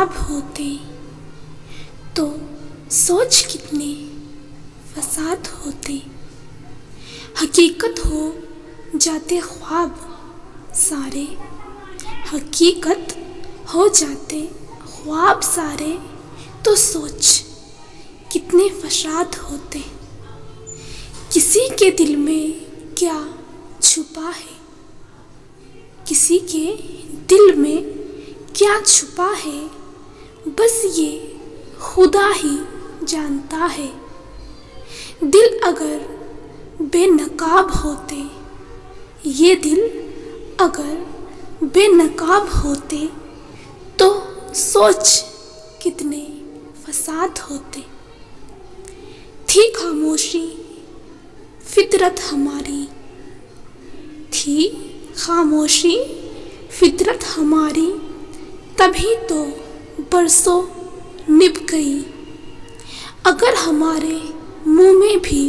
ख्वाब होते तो सोच कितने फसाद होते। हकीकत हो जाते ख्वाब सारे, हकीकत हो जाते ख्वाब सारे, तो सोच कितने फसाद होते। किसी के दिल में क्या छुपा है, किसी के दिल में क्या छुपा है, बस ये खुदा ही जानता है। दिल अगर बेनकाब होते, ये दिल अगर बेनकाब होते, तो सोच कितने फसाद होते। थी खामोशी फितरत हमारी, थी खामोशी फितरत हमारी, तभी तो बरसों निभ गई। अगर हमारे मुंह में भी,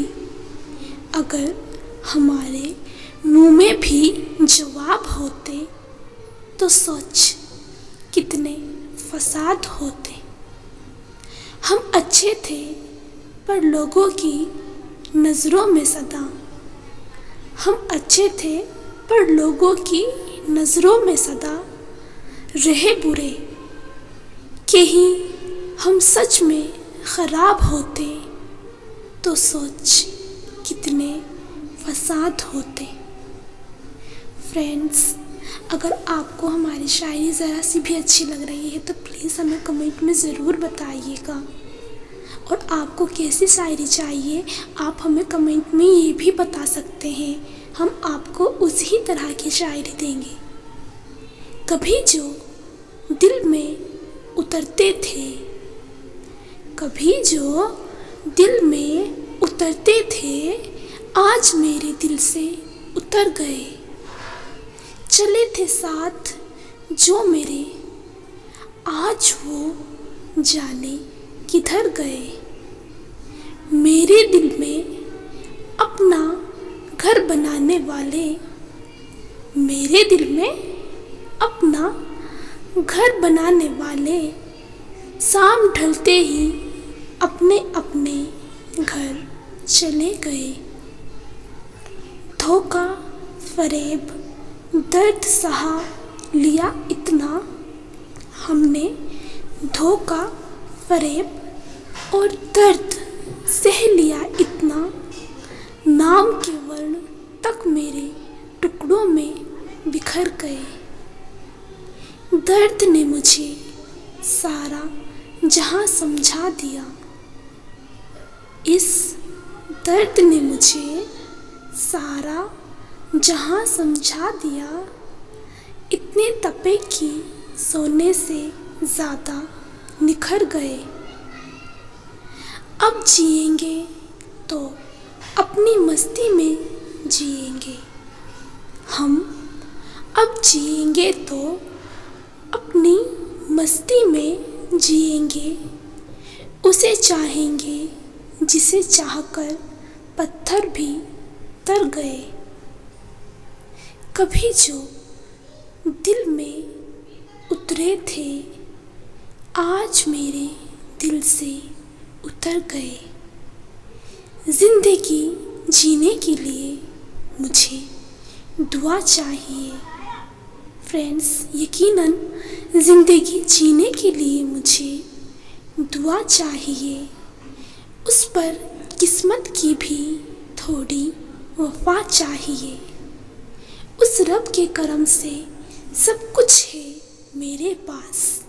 अगर हमारे मुंह में भी जवाब होते, तो सोच कितने फसाद होते। हम अच्छे थे पर लोगों की नज़रों में सदा, हम अच्छे थे पर लोगों की नज़रों में सदा रहे बुरे। कहीं हम सच में ख़राब होते, तो सोच कितने फसाद होते। फ्रेंड्स, अगर आपको हमारी शायरी ज़रा सी भी अच्छी लग रही है तो प्लीज़ हमें कमेंट में ज़रूर बताइएगा। और आपको कैसी शायरी चाहिए आप हमें कमेंट में ये भी बता सकते हैं, हम आपको उसी तरह की शायरी देंगे। कभी जो दिल में उतरते थे, कभी जो दिल में उतरते थे, आज मेरे दिल से उतर गए। चले थे साथ जो मेरे, आज वो जाने किधर गए। मेरे दिल में अपना घर बनाने वाले, मेरे दिल में अपना घर बनाने वाले, शाम ढलते ही अपने अपने घर चले गए। धोखा फरेब दर्द सहा लिया इतना, हमने धोखा फरेब और दर्द सह लिया इतना, नाम के वर्ण तक मेरे टुकड़ों में बिखर गए। दर्द ने मुझे सारा जहां समझा दिया, इस दर्द ने मुझे सारा जहां समझा दिया। इतने तपे कि सोने से ज़्यादा निखर गए। अब जिएंगे तो अपनी मस्ती में जिएंगे, हम अब जिएंगे तो अपनी मस्ती में जिएंगे। उसे चाहेंगे जिसे चाहकर पत्थर भी तर गए। कभी जो दिल में उतरे थे, आज मेरे दिल से उतर गए। ज़िंदगी जीने के लिए मुझे दुआ चाहिए। फ्रेंड्स, यकीनन ज़िंदगी जीने के लिए मुझे दुआ चाहिए। उस पर किस्मत की भी थोड़ी वफा चाहिए। उस रब के करम से सब कुछ है मेरे पास,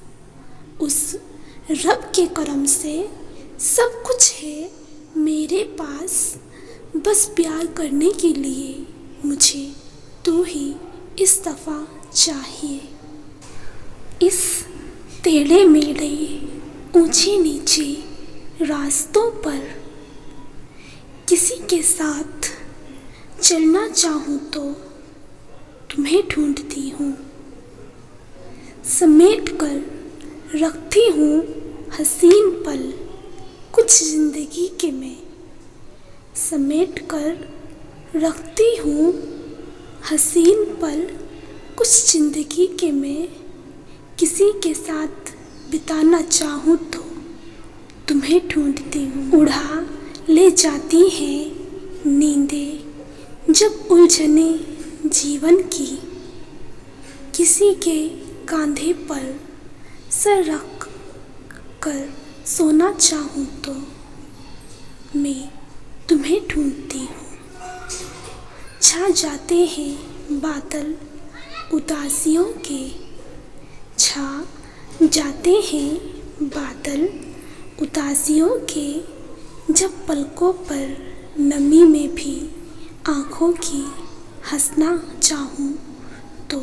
उस रब के करम से सब कुछ है मेरे पास। बस प्यार करने के लिए मुझे तू ही इस दफ़ा चाहिए। इस टेढ़े मेढ़े ऊंचे नीचे रास्तों पर किसी के साथ चलना चाहूँ तो तुम्हें ढूंढती हूँ। समेट कर रखती हूँ हसीन पल कुछ ज़िंदगी के मैं, समेट कर रखती हूँ हसीन पल कुछ ज़िंदगी के मैं। किसी के साथ बिताना चाहूँ तो तुम्हें ढूंढती हूँ। उड़ा ले जाती हैं नींदें जब उलझने जीवन की, किसी के कंधे पर सर रख कर सोना चाहूँ तो मैं तुम्हें ढूंढती हूँ। छा जाते हैं बादल उदासियों के, छा जाते हैं बादल उदासियों के, जब पलकों पर नमी में भी आँखों की हंसना चाहूँ तो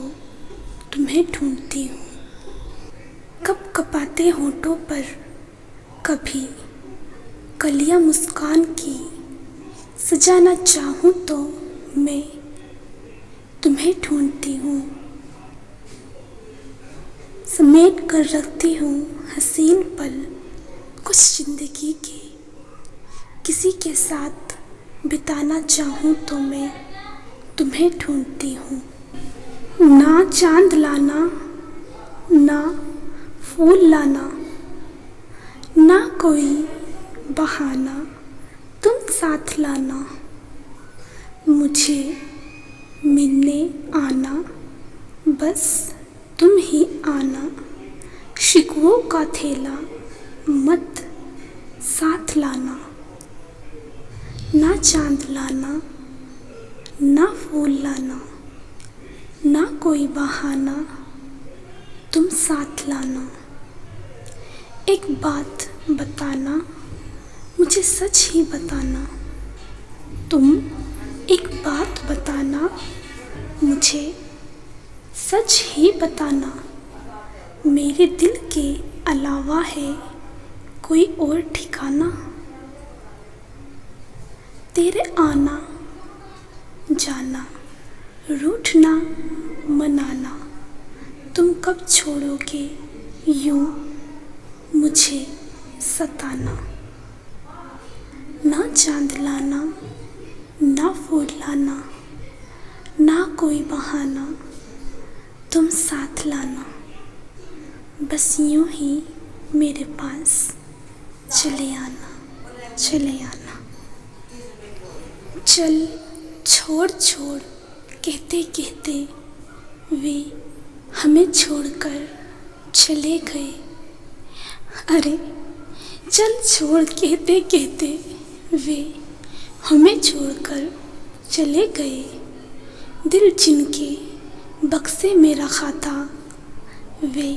तुम्हें ढूंढती हूँ। कप कपाते होठों पर कभी कलियाँ मुस्कान की, सजाना चाहूँ तो मैं तुम्हें ढूंढती हूँ। समेट कर रखती हूँ हसीन पल कुछ जिंदगी के, किसी के साथ बिताना चाहूँ तो मैं तुम्हें ढूंढती हूँ। ना चांद लाना, ना फूल लाना, ना कोई बहाना तुम साथ लाना, मुझे मिलने आना, बस तुम ही आना। शिकवों का थैला मत साथ लाना, ना चांद लाना, ना फूल लाना, ना कोई बहाना तुम साथ लाना। एक बात बताना, मुझे सच ही बताना, तुम एक बात बताना, मुझे सच ही बताना। मेरे दिल के अलावा है कोई और ठिकाना? तेरे आना जाना, रूठना मनाना, तुम कब छोड़ोगे यूं मुझे सताना। ना चांद लाना, ना फूल लाना, ना कोई बहाना तुम साथ लाना, बस यूं ही मेरे पास चले आना, चले आना। चल छोड़ छोड़ कहते कहते वे हमें छोड़कर चले गए। अरे चल छोड़ कहते कहते वे हमें छोड़कर चले गए। दिल जिनके बक्से में रखा था वे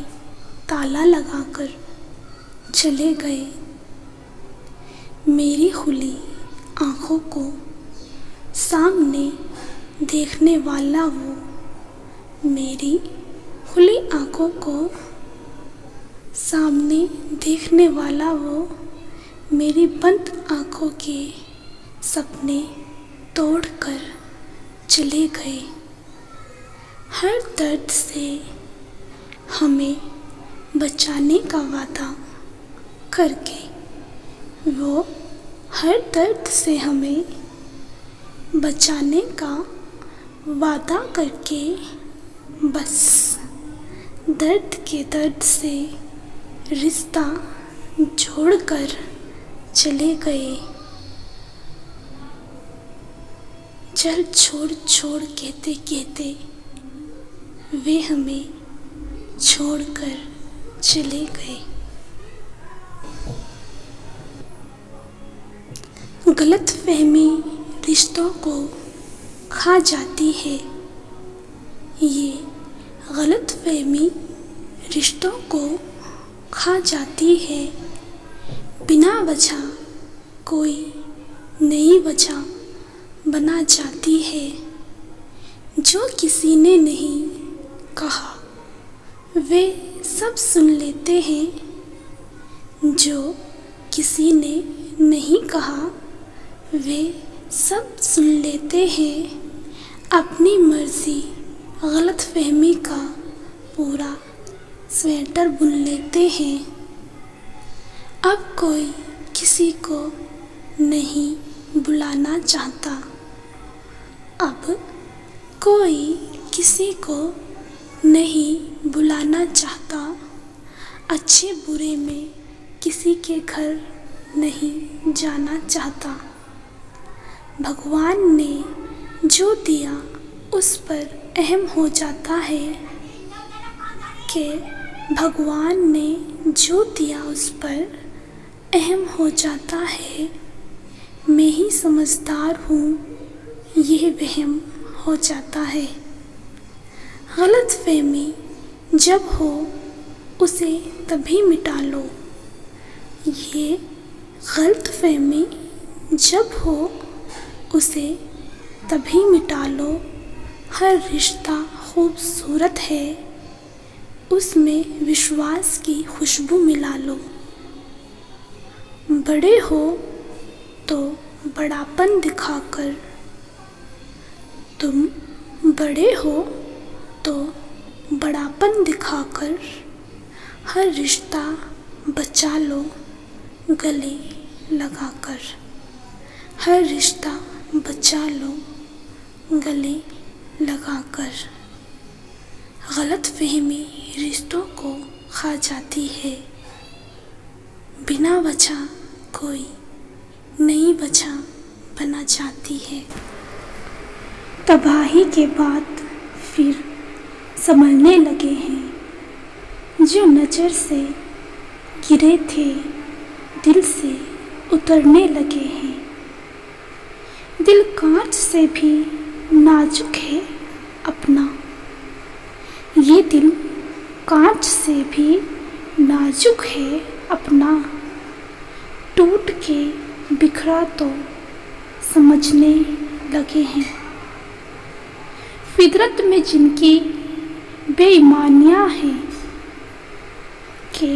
ताला लगाकर चले गए। मेरी खुली आँखों को सामने देखने वाला वो, मेरी खुली आँखों को सामने देखने वाला वो, मेरी बंद आँखों के सपने तोड़कर चले गए। हर दर्द से हमें बचाने का वादा करके, वो हर दर्द से हमें बचाने का वादा करके, बस दर्द के दर्द से रिश्ता जोड़कर चले गए। चल छोड़ छोड़ कहते कहते वे हमें छोड़कर चले गए। गलतफहमी रिश्तों को खा जाती है, ये गलतफहमी रिश्तों को खा जाती है। बिना वजह कोई नई वजह बना जाती है। जो किसी ने नहीं कहा वे सब सुन लेते हैं, जो किसी ने नहीं कहा वे सब सुन लेते हैं। अपनी मर्जी गलतफहमी का पूरा स्वेटर बुन लेते हैं। अब कोई किसी को नहीं बुलाना चाहता, अब कोई किसी को नहीं बुलाना चाहता। अच्छे बुरे में किसी के घर नहीं जाना चाहता। भगवान ने जो दिया उस पर अहम हो जाता है कि भगवान ने जो दिया उस पर अहम हो जाता है। मैं ही समझदार हूँ, यह वहम हो जाता है। गलतफहमी जब हो उसे तभी मिटा लो। ये गलतफहमी जब हो उसे तभी मिटा लो। हर रिश्ता खूबसूरत है, उसमें विश्वास की खुशबू मिला लो। बड़े हो तो बड़ापन दिखाकर, तुम बड़े हो तो बड़ापन दिखाकर हर रिश्ता बचा लो गले लगाकर। हर रिश्ता बचा लो गले लगाकर। गलतफहमी रिश्तों को खा जाती है। बिना वजह कोई नई वजह बना जाती है। तबाही के बाद फिर संभलने लगे हैं। जो नज़र से गिरे थे दिल से उतरने लगे हैं। दिल कांच से भी नाजुक है अपना। ये दिल कांच से भी नाजुक है अपना। टूट के बिखरा तो समझने लगे हैं। फितरत में जिनकी बेईमानियाँ हैं कि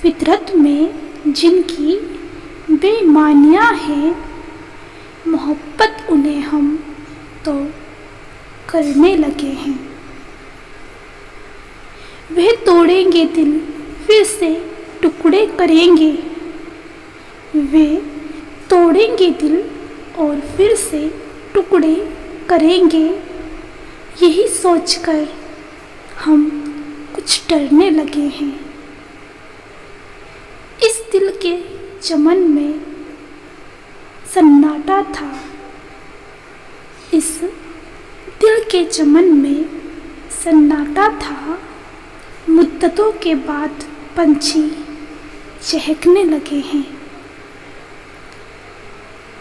फितरत में जिनकी बेईमानियाँ हैं, मोहब्बत उन्हें हम तो करने लगे हैं। वह तोड़ेंगे दिल फिर से टुकड़े करेंगे। वे तोड़ेंगे दिल और फिर से टुकड़े करेंगे। यही सोचकर हम कुछ डरने लगे हैं। इस दिल के चमन में सन्नाटा था। इस दिल के चमन में सन्नाटा था। मुद्दतों के बाद पंछी चहकने लगे हैं।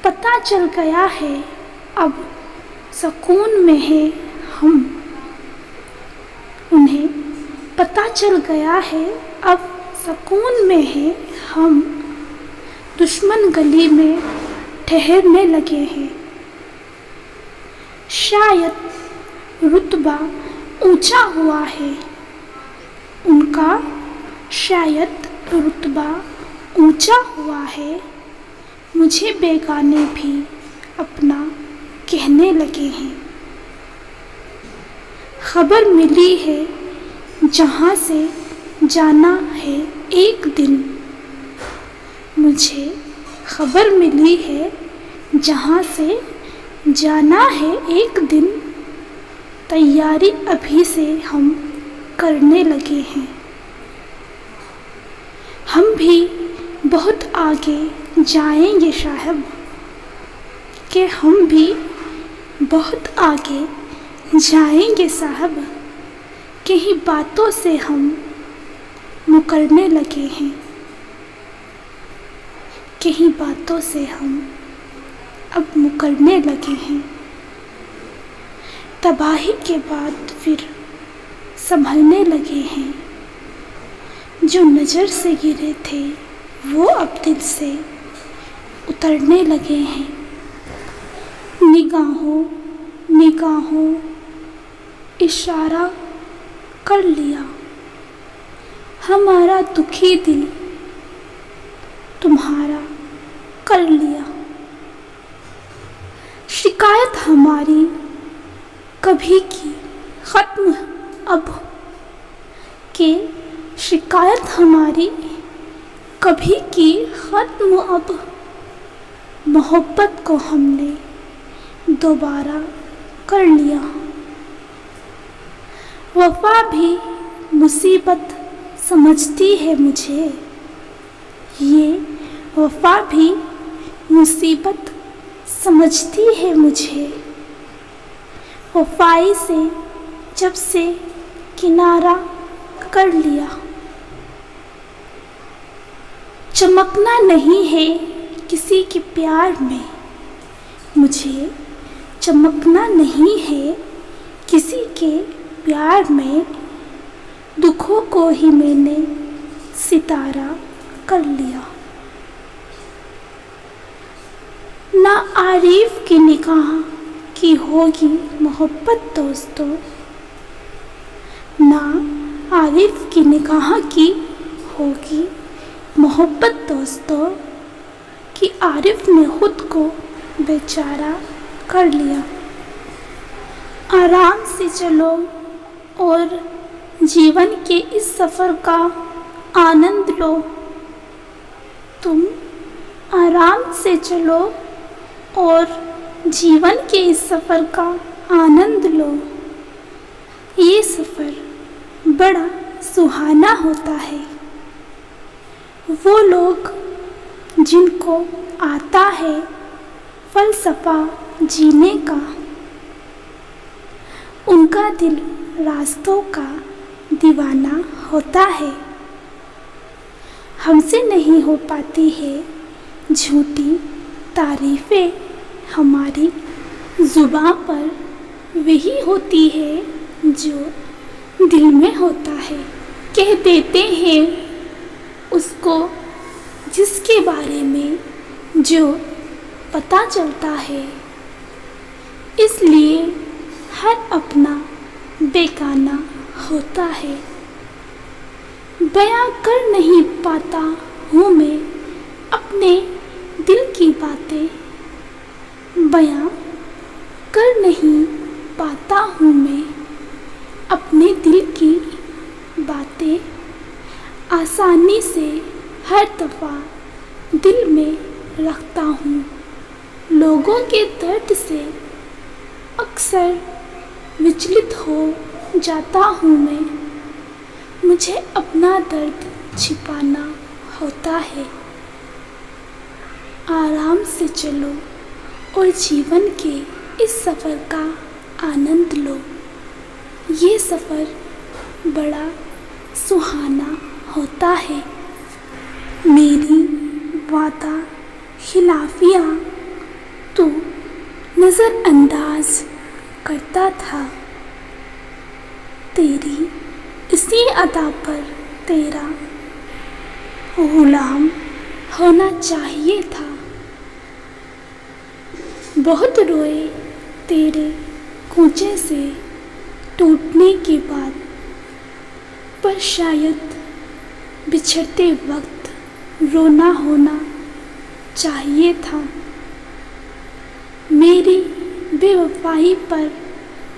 पता चल गया है अब सुकून में है हम। उन्हें पता चल गया है अब सुकून में है हम। दुश्मन गली में ठहरने लगे हैं। शायद रुतबा ऊंचा हुआ है उनका। शायद रुतबा ऊंचा हुआ है। मुझे बेगाने भी अपना कहने लगे हैं। खबर मिली है जहाँ से जाना है एक दिन। मुझे खबर मिली है जहाँ से जाना है एक दिन। तैयारी अभी से हम करने लगे हैं। हम भी बहुत आगे जाएंगे साहब, कि हम भी बहुत आगे जाएंगे साहब। कहीं बातों से हम मुकरने लगे हैं। कहीं बातों से हम अब मुकरने लगे हैं। तबाही के बाद फिर संभलने लगे हैं। जो नज़र से गिरे थे वो अब दिल से उतरने लगे हैं। निगाहों निगाहों इशारा कर लिया। हमारा दुखी दिल तुम्हारा कर लिया। शिकायत हमारी कभी की ख़त्म अब, के शिकायत हमारी कभी की ख़त्म अब। मोहब्बत को हमने दोबारा कर लिया। वफ़ा भी मुसीबत समझती है मुझे। ये वफा भी मुसीबत समझती है मुझे। वफाई से जब से किनारा कर लिया, चमकना नहीं है किसी के प्यार में। मुझे चमकना नहीं है किसी के प्यार में। दुखों को ही मैंने सितारा कर लिया। ना आरिफ की निगाह की होगी मोहब्बत दोस्तों, ना आरिफ की निगाह की होगी मोहब्बत दोस्तों, कि आरिफ ने खुद को बेचारा कर लिया। आराम से चलो और जीवन के इस सफ़र का आनंद लो। तुम आराम से चलो और जीवन के इस सफ़र का आनंद लो। ये सफ़र बड़ा सुहाना होता है। वो लोग जिनको आता है फ़लसफ़ा जीने का, उनका दिल रास्तों का दीवाना होता है। हमसे नहीं हो पाती है झूठी तारीफ़ें, हमारी ज़ुबां पर वही होती है जो दिल में होता है। कह देते हैं उसको जिसके बारे में जो पता चलता है, इसलिए हर अपना बेगाना होता है। बयां कर नहीं पाता हूँ मैं अपने दिल की बातें, बयां कर नहीं पाता हूँ मैं अपने दिल की बातें। आसानी से हर दफ़ा दिल में रखता हूँ। लोगों के दर्द से अक्सर विचलित हो जाता हूँ मैं। मुझे अपना दर्द छिपाना होता है। आराम से चलो और जीवन के इस सफ़र का आनंद लो। ये सफ़र बड़ा सुहाना होता है। मेरी वादा खिलाफियाँ तू नज़रअंदाज करता था। तेरी इसी अदा पर तेरा गुलाम होना चाहिए था। बहुत रोए तेरे कूचे से टूटने के बाद, पर शायद बिछड़ते वक्त रोना होना चाहिए था। मेरी बेवफाई पर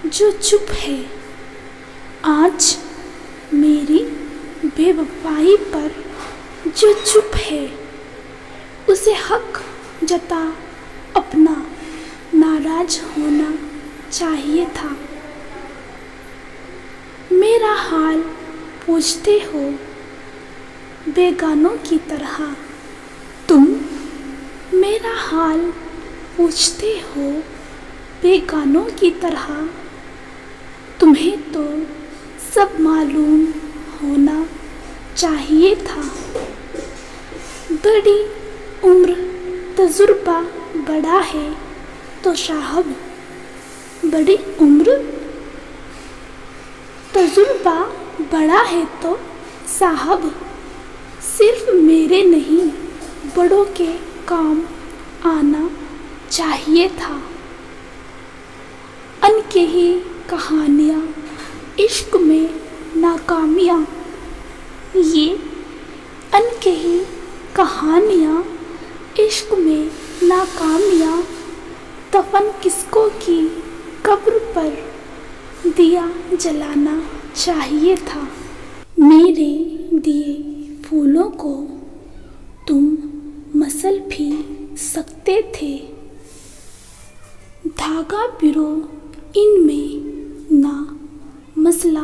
जो चुप है, आज मेरी बेवफाई पर जो चुप है, उसे हक जता अपना नाराज होना चाहिए था। मेरा हाल पूछते हो बेगानों की तरह तुम, मेरा हाल पूछते हो बेगानों की तरह। तुम्हें तो सब मालूम होना चाहिए था। बड़ी उम्र तजुर्बा बड़ा है तो साहब, बड़ी उम्र तजुर्बा बड़ा है तो साहब, सिर्फ मेरे नहीं बड़ों के काम आना चाहिए था। अनकही कहानियाँ इश्क में नाकामियाँ, ये अनकही कहानियाँ इश्क में नाकामियाँ, दफन किसको की कब्र पर दिया जलाना चाहिए था। मेरे दिए फूलों को तुम मसल भी सकते थे। धागा पिरो इनमें ना मसला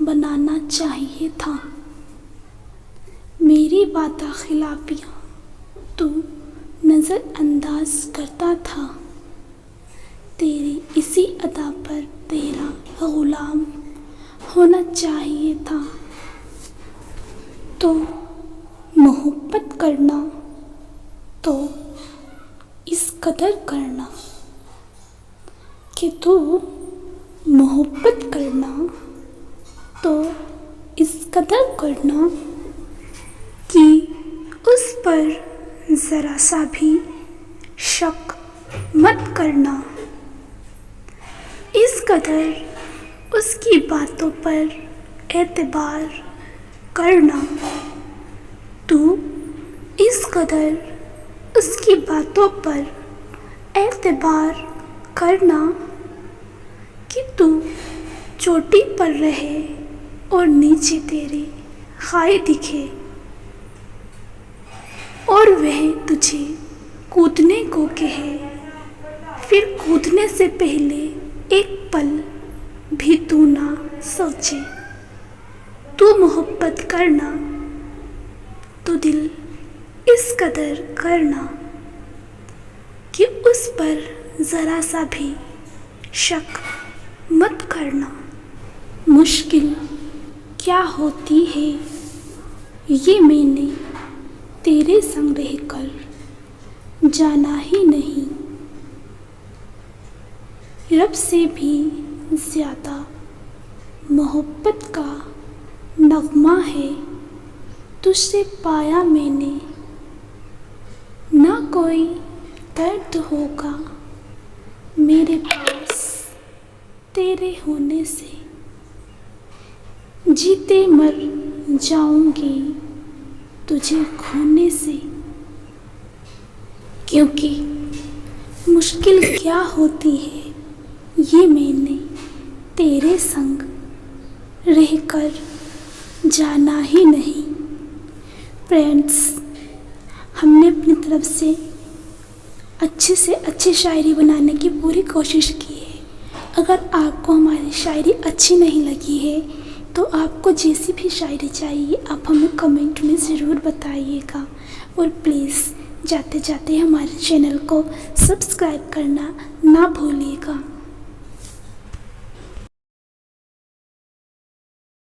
बनाना चाहिए था। मेरी वादा खिलाफियाँ तू नज़रअंदाज करता था। तेरी इसी अदा पर तेरा गुलाम होना चाहिए था। तो मोहब्बत करना तो इस कदर करना कि तू मोहब्बत करना तो इस कदर करना कि उस पर ज़रा सा भी शक मत करना। इस कदर उसकी बातों पर एतबार करना। तू इस कदर उसकी बातों पर एतबार करना कि तू चोटी पर रहे और नीचे तेरे खाई दिखे और वह तुझे कूदने को कहे, फिर कूदने से पहले एक पल भी तू ना सोचे। तू मोहब्बत करना तो दिल इस कदर करना कि उस पर ज़रा सा भी शक मत करना। मुश्किल क्या होती है ये मैंने तेरे संग रहकर जाना ही नहीं। रब से भी ज़्यादा मोहब्बत का नगमा है तुझसे पाया मैंने। ना कोई दर्द होगा मेरे पास तेरे होने से। जीते मर जाऊंगी तुझे खोने से। क्योंकि मुश्किल क्या होती है ये मैंने तेरे संग रहकर जाना ही नहीं। फ्रेंड्स, हमने अपनी तरफ से अच्छी शायरी बनाने की पूरी कोशिश की है। अगर आपको हमारी शायरी अच्छी नहीं लगी है तो आपको जैसी भी शायरी चाहिए आप हमें कमेंट में ज़रूर बताइएगा। और प्लीज़ जाते जाते हमारे चैनल को सब्सक्राइब करना ना भूलिएगा।